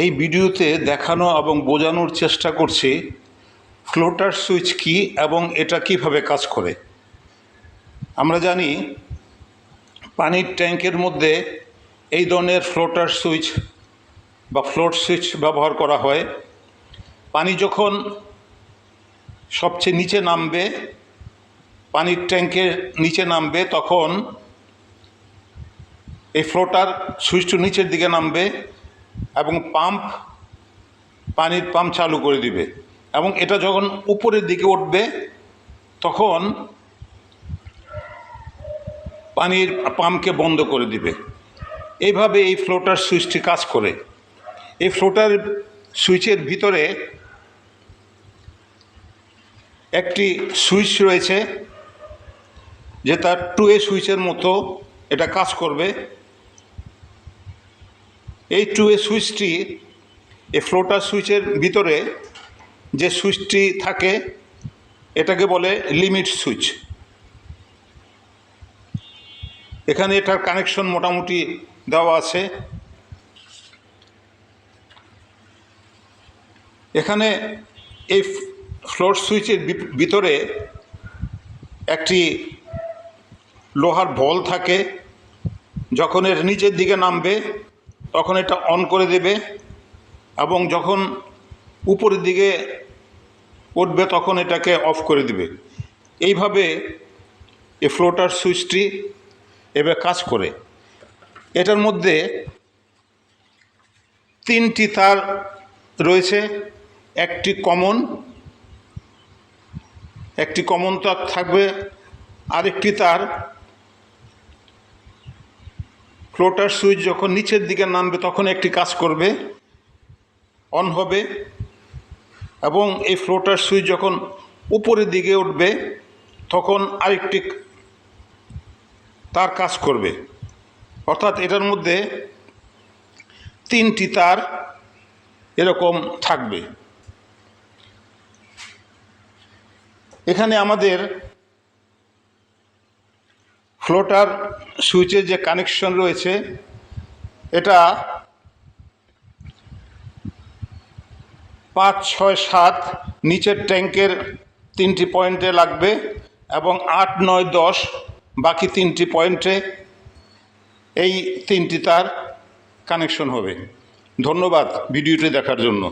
এই ভিডিওতে দেখানো এবং বোঝানোর চেষ্টা করছি ফ্লোটার সুইচ কি এবং এটা কিভাবে কাজ করে। আমরা জানি পানির ট্যাঙ্কের মধ্যে এই ধরনের ফ্লোটার সুইচ বা ফ্লোট সুইচ ব্যবহার করা হয়। পানি যখন সবচেয়ে নিচে নামবে, পানির ট্যাঙ্কের নিচে নামবে, তখন এই ফ্লোটার সুইচটা নিচের দিকে নামবে এবং পানির পাম্প চালু করে দিবে, এবং এটা যখন উপরের দিকে উঠবে তখন পানির পাম্পকে বন্ধ করে দিবে। এইভাবে এই ফ্লোটার সুইচটি কাজ করে। এই ফ্লোটার সুইচের ভিতরে একটি সুইচ রয়েছে যে তার 2A সুইচের মতো এটা কাজ করবে। এই 2A সুইচটি, এই ফ্লোটার সুইচের ভিতরে যে সুইচটি থাকে এটাকে বলে লিমিট সুইচ। এখানে এটার কানেকশন মোটামুটি দেওয়া আছে। এখানে এই ফ্লোট সুইচের ভিতরে একটি লোহার বল থাকে। যখন এর নিচের দিকে নামবে তখন এটা অন করে দেবে, এবং যখন উপরের দিকে উঠবে তখন এটাকে অফ করে দিবে। এইভাবে এই ফ্লোটার সুইচটি এভাবে কাজ করে। এটার মধ্যে 3টি তার রয়েছে। একটি কমন তার থাকবে, আরেকটি তার ফ্লোটার সুইচ যখন নিচের দিকে নামবে তখন একটি কাজ করবে, অন হবে, এবং এই ফ্লোটার সুইচ যখন উপরের দিকে উঠবে তখন আরেকটি তার কাজ করবে। অর্থাৎ এটার মধ্যে 3টি তার এরকম থাকবে। এখানে আমাদের ফ্লোটার সুইচের যে কানেকশন রয়েছে এটা 5, 6, 7 নিচের ট্যাঙ্কের 3টি পয়েন্টে লাগবে, এবং 8, 9, 10 বাকি 3টি পয়েন্টে এই 3টি তার কানেকশন হবে। ধন্যবাদ ভিডিওটি দেখার জন্য।